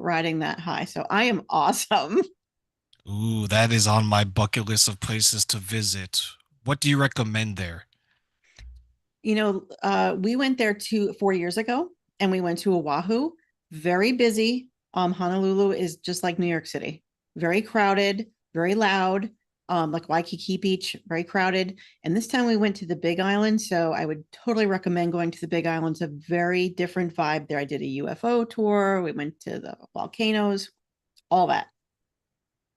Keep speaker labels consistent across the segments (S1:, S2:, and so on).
S1: riding that high. So I am awesome.
S2: Ooh, that is on my bucket list of places to visit. What do you recommend there?
S1: We went there 4 years ago and we went to Oahu. Very busy. Honolulu is just like New York City, very crowded, very loud. Like Waikiki Beach, very crowded. And this time we went to the Big Island. So I would totally recommend going to the Big Island. It's a very different vibe there. I did a UFO tour. We went to the volcanoes, all that.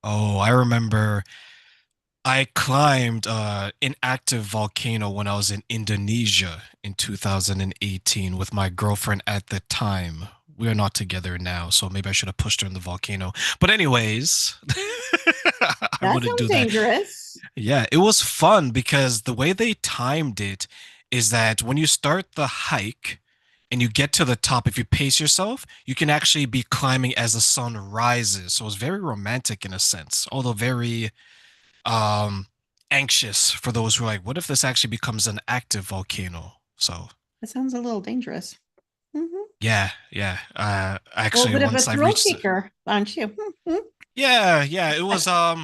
S2: Oh, I remember I climbed an active volcano when I was in Indonesia in 2018 with my girlfriend at the time. We are not together now, so maybe I should have pushed her in the volcano. But anyways, I
S1: That
S2: wouldn't
S1: sounds
S2: do that.
S1: dangerous.
S2: Yeah, it was fun because the way they timed it is that when you start the hike and you get to the top, if you pace yourself, you can actually be climbing as the sun rises. So it's very romantic in a sense, although very um anxious for those who are like, what if this actually becomes an active volcano? So
S1: That sounds a little dangerous. Mhm.
S2: yeah.
S1: A little
S2: Actually
S1: bit of a
S2: once I
S1: thrill
S2: reached
S1: seeker, aren't you?
S2: yeah, it was a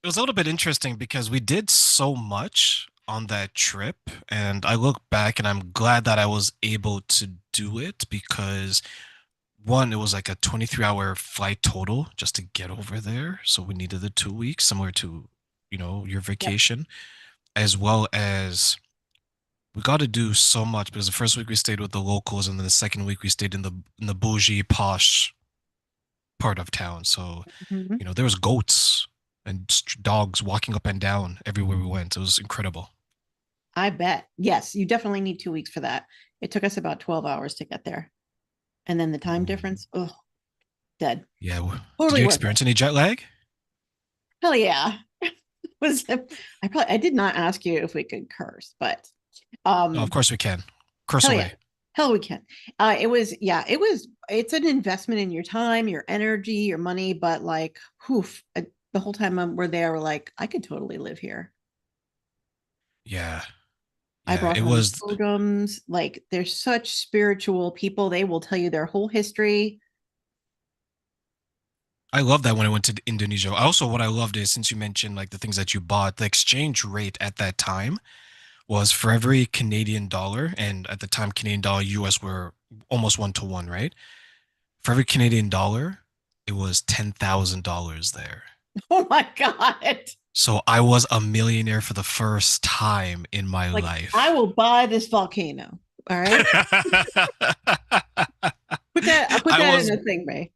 S2: little bit interesting because we did so much on that trip, and I look back and I'm glad that I was able to do it because one, it was like a 23-hour flight total just to get over there. So we needed the 2 weeks, similar to, your
S1: Yep.
S2: vacation, as well as we got to do so much because the first week we stayed with the locals, and then the second week we stayed in the bougie posh part of town. So,
S1: Mhm.
S2: there was goats and dogs walking up and down everywhere we went. It was incredible.
S1: I bet. Yes, you definitely need 2 weeks for that. It took us about 12 hours to get there. And then the time
S2: Ooh.
S1: difference, oh, dead.
S2: Yeah. Did
S1: Totally
S2: you
S1: worth it.
S2: experience any jet lag?
S1: Hell yeah. Was I did not ask you if we could curse, but
S2: Oh, of
S1: um
S2: course we can. Curse
S1: hell yeah.
S2: away.
S1: Hell we can. It's an investment in your time, your energy, your money, but like poof, the whole time we're there, we're like, I could totally live here.
S2: Yeah.
S1: I
S2: Yeah.
S1: brought
S2: It
S1: home
S2: was.
S1: totems. Like they're such spiritual people. They will tell you their whole history.
S2: I love that when I went to Indonesia. Also, what I loved is since you mentioned like the things that you bought, the exchange rate at that time was for every Canadian dollar, and at the time, Canadian dollar, US were almost 1 to 1, right? For every Canadian dollar, it was $10,000 there.
S1: Oh my God.
S2: So I was a millionaire for the first time in my
S1: Like, I
S2: life.
S1: will buy this volcano. All right. I'll put
S2: I
S1: that
S2: was,
S1: in a thing, Ray.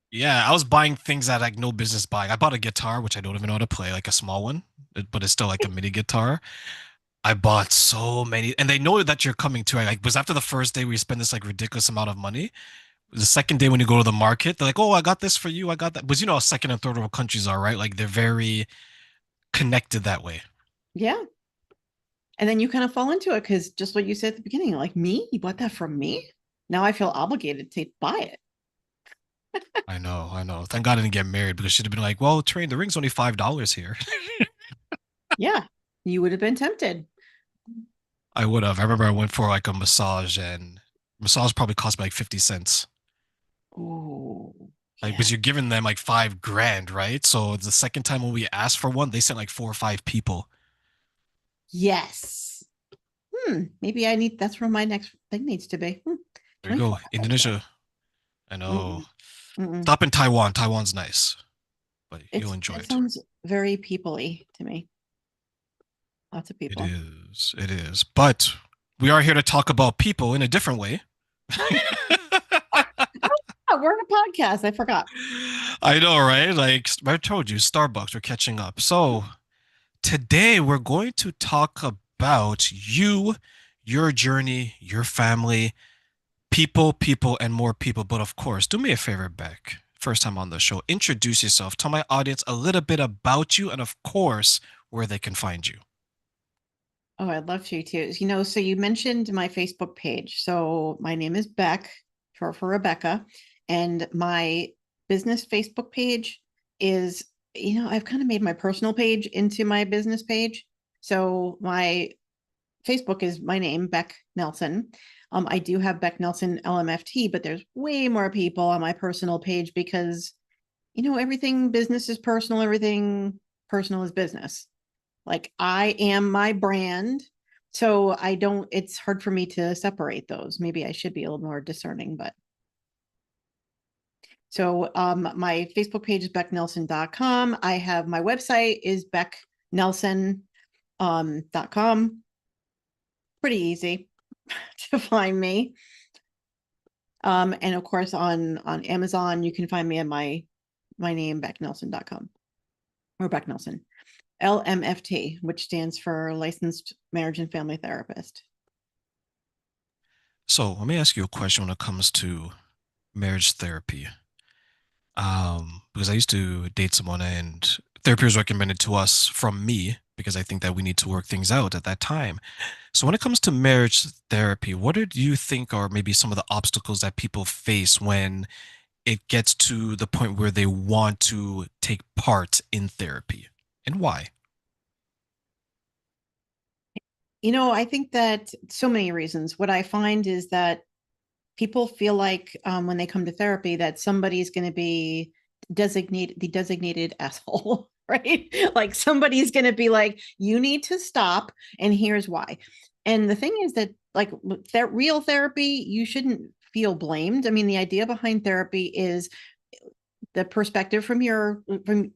S2: yeah, I was buying things that like no business buying. I bought a guitar, which I don't even know how to play, like a small one, but it's still like a mini guitar. I bought so many, and they know that you're coming to. Like, was after the first day we spend this like ridiculous amount of money. The second day when you go to the market, they're like, "Oh, I got this for you. I got that." But you know how second and third world countries are, right? Like they're very connected that way.
S1: Yeah. And then you kind of fall into it because just what you said at the beginning, like me, you bought that from me. Now I feel obligated to buy it.
S2: I know, I know. Thank God I didn't get married because she'd have been like, "Well, Train, the ring's only $5 here."
S1: Yeah. You would have been tempted.
S2: I would have. I remember I went for like a massage, and massage probably cost me like 50 cents.
S1: Oh,
S2: Like,
S1: yeah.
S2: because you're giving them like 5 grand, right? So the second time when we asked for one, they sent like 4 or 5 people.
S1: Yes. Maybe that's where my next thing needs to be.
S2: There you
S1: 24
S2: go.
S1: hours though.
S2: Indonesia. I know.
S1: Mm-mm, mm-mm.
S2: Stop in Taiwan. Taiwan's nice, but you'll enjoy
S1: It
S2: it.
S1: sounds very people-y to me. Lots of
S2: It
S1: people.
S2: is. It is. But we are here to talk about people in a different way.
S1: Oh, we're on a podcast. I forgot.
S2: I know, right? Like I told you, Starbucks, we're catching up. So today we're going to talk about you, your journey, your family, people, and more people. But of course, do me a favor, Beck. First time on the show, introduce yourself. Tell my audience a little bit about you, and of course, where they can find you.
S1: Oh, I'd love to too. So you mentioned my Facebook page. So my name is Beck, short for Rebecca, and my business Facebook page is, I've kind of made my personal page into my business page. So my Facebook is my name, Becc Nelson. I do have Becc Nelson LMFT, but there's way more people on my personal page because, everything business is personal, everything personal is business. Like I am my brand. So I don't, it's hard for me to separate those. Maybe I should be a little more discerning, but so my Facebook page is becknelson.com. I have my website is becknelson.com. Pretty easy to find me. And of course on Amazon, you can find me at my name, becknelson.com or Becc Nelson. LMFT, which stands for Licensed Marriage and Family Therapist.
S2: So let me ask you a question when it comes to marriage therapy. Because I used to date someone and therapy was recommended to us from me because I think that we need to work things out at that time. So when it comes to marriage therapy, what do you think are maybe some of the obstacles that people face when it gets to the point where they want to take part in therapy, and why?
S1: I think that so many reasons. What I find is that people feel like when they come to therapy that somebody's going to be the designated asshole, right? Like somebody's going to be like, you need to stop, and here's why. And the thing is that like that real therapy, you shouldn't feel blamed. I mean, the idea behind therapy is the perspective from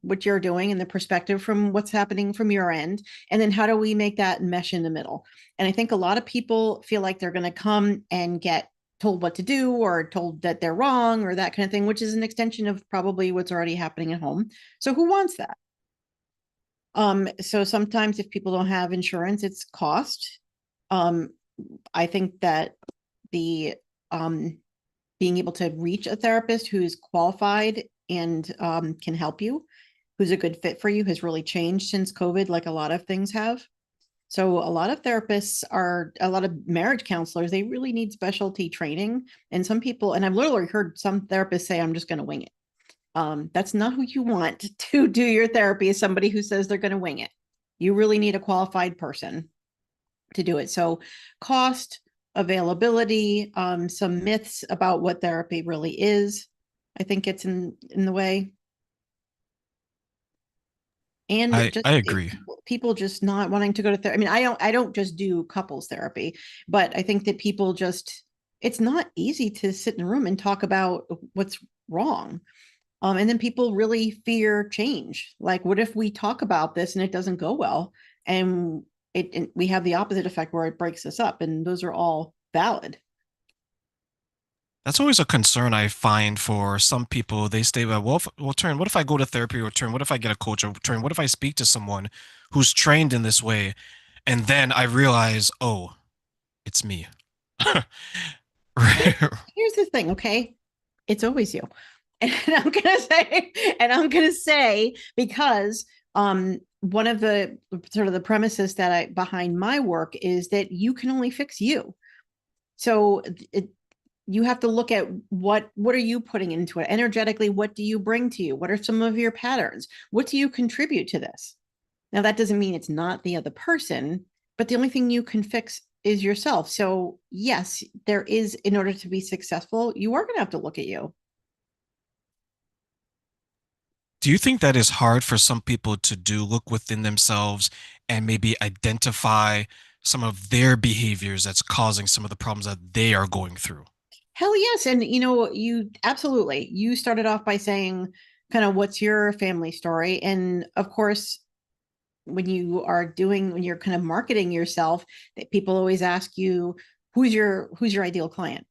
S1: what you're doing and the perspective from what's happening from your end, and then how do we make that mesh in the middle. And I think a lot of people feel like they're going to come and get told what to do or told that they're wrong or that kind of thing, which is an extension of probably what's already happening at home. So who wants that? So sometimes if people don't have insurance, it's cost. um I think that the being able to reach a therapist who's qualified and can help you, who's a good fit for you, has really changed since COVID, like a lot of things have. So a lot of therapists are, a lot of marriage counselors, they really need specialty training. And some people, and I've literally heard some therapists say, I'm just going to wing it. That's not who you want to do your therapy, is somebody who says they're going to wing it. You really need a qualified person to do it. So cost, availability, some myths about what therapy really is, I think gets in the way. And
S2: I agree.
S1: people just not wanting to go to therapy. I mean, I don't just do couples therapy, but I think that people just, it's not easy to sit in a room and talk about what's wrong. And then people really fear change. Like, what if we talk about this and it doesn't go well? And we have the opposite effect where it breaks us up. And those are all valid.
S2: That's always a concern I find for some people. They say, well, Turn, what if I go to therapy, or Turn, what if I get a coach, or Turn, what if I speak to someone who's trained in this way? And then I realize, oh, it's me.
S1: Here- Here's the thing, okay? It's always you. And I'm gonna say because one of the sort of the premises that I behind my work is that you can only fix you. So you have to look at what are you putting into it energetically, what do you bring to you, what are some of your patterns, what do you contribute to this. Now that doesn't mean it's not the other person, but the only thing you can fix is yourself. So yes, there is, in order to be successful, you are going to have to look at you.
S2: Do you think that is hard for some people to do, look within themselves and maybe identify some of their behaviors that's causing some of the problems that they are going through?
S1: Hell yes. And you absolutely, you started off by saying kind of what's your family story. And of course, when you're kind of marketing yourself, that people always ask you, who's your ideal client,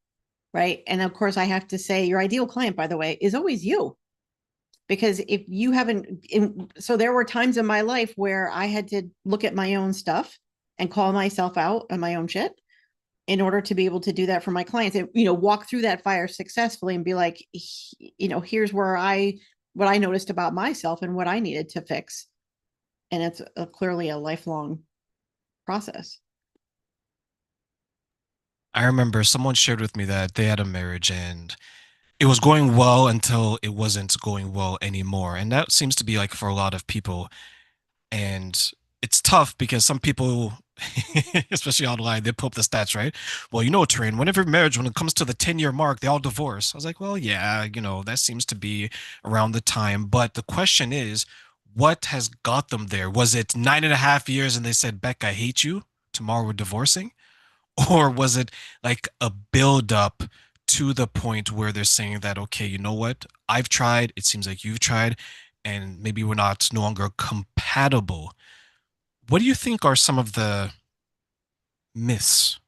S1: right? And of course, I have to say your ideal client, by the way, is always you. Because if you haven't, so there were times in my life where I had to look at my own stuff and call myself out on my own shit in order to be able to do that for my clients and walk through that fire successfully and be like, here's what I noticed about myself and what I needed to fix. And it's clearly a lifelong process.
S2: I remember someone shared with me that they had a marriage and it was going well until it wasn't going well anymore. And that seems to be like for a lot of people. And it's tough because some people, especially online, they pull up the stats, right? Well, Train, whenever marriage, when it comes to the 10-year mark, they all divorce. I was like, well, yeah, that seems to be around the time. But the question is, what has got them there? Was it 9.5 years and they said, Beck, I hate you. Tomorrow we're divorcing? Or was it like a build up to the point where they're saying that, okay, you know what? I've tried, it seems like you've tried, and maybe we're not no longer compatible. What do you think are some of the myths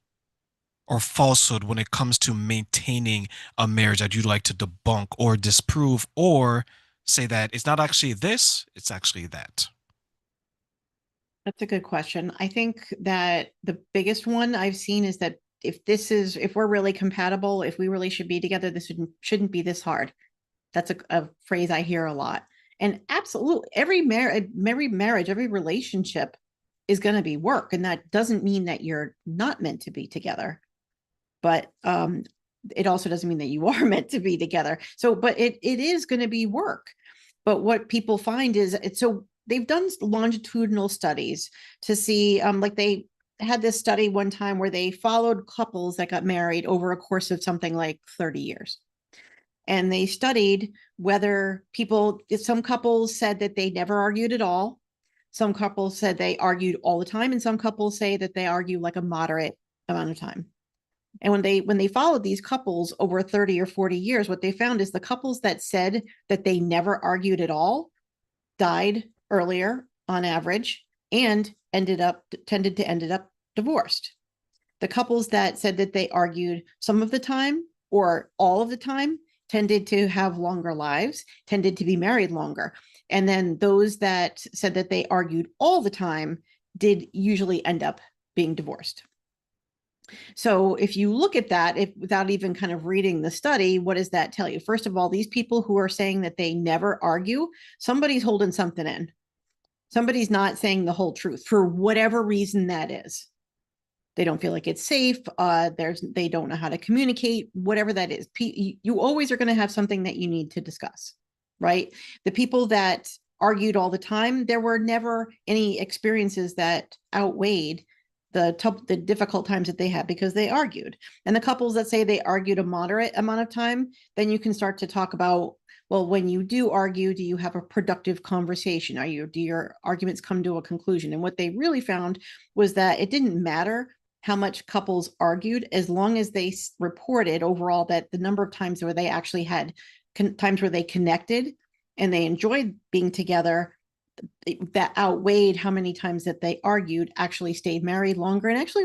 S2: or falsehood when it comes to maintaining a marriage that you'd like to debunk or disprove or say that it's not actually this, it's actually that?
S1: That's a good question. I think that the biggest one I've seen is that if we're really compatible, if we really should be together, this shouldn't be this hard. That's a phrase I hear a lot. And absolutely, every marriage, every relationship is going to be work. And that doesn't mean that you're not meant to be together, but it also doesn't mean that you are meant to be together. So, but it is going to be work. But what people find is they've done longitudinal studies to see, like they had this study one time where they followed couples that got married over a course of something like 30 years. And they studied whether some couples said that they never argued at all. Some couples said they argued all the time. And some couples say that they argue like a moderate amount of time. And when they followed these couples over 30 or 40 years, what they found is the couples that said that they never argued at all died earlier on average and tended to ended up divorced. The couples that said that they argued some of the time or all of the time tended to have longer lives, tended to be married longer. And then those that said that they argued all the time did usually end up being divorced. So if you look at that, without even kind of reading the study, what does that tell you? First of all, these people who are saying that they never argue, somebody's holding something in. Somebody's not saying the whole truth for whatever reason that is. They don't feel like it's safe. They don't know how to communicate, whatever that is. You always are going to have something that you need to discuss, right? The people that argued all the time, there were never any experiences that outweighed the difficult times that they had because they argued. And the couples that say they argued a moderate amount of time, then you can start to talk about, well, when you do argue, do you have a productive conversation? Do your arguments come to a conclusion? And what they really found was that it didn't matter how much couples argued as long as they reported overall that the number of times where they actually had times where they connected and they enjoyed being together, that outweighed how many times that they argued, actually stayed married longer and actually